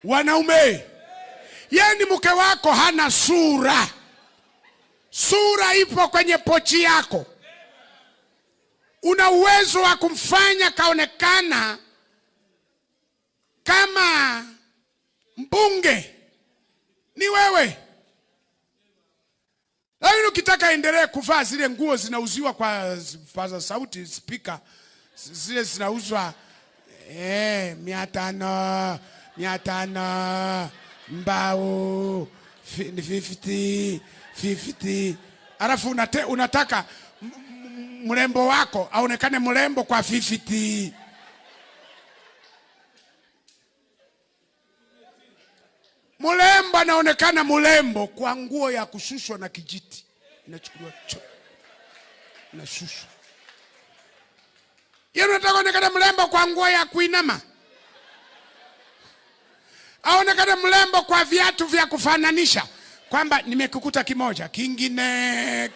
Wanaume, yani mke wako hana sura. Sura ipo kwenye pochi yako. Una uwezo wa kumfanya kaonekana kama mbunge. Ni wewe. Lakini ukitaka endelee kuvaa zile nguo zinauziwa kwa vipaza sauti, speaker, zile zinauzwa 500 mbao 50. Alafu unataka mrembo wako aonekane mrembo kwa 50. Mrembo anaonekana mrembo kwa nguo ya kushushwa na kijiti. Inachukuliwa inashushwa. Yeye anataka aonekane mrembo kwa nguo ya kuinama. Aonekane mrembo kwa viatu vya kufananisha. Kwamba nimekukuta kimoja, kingine.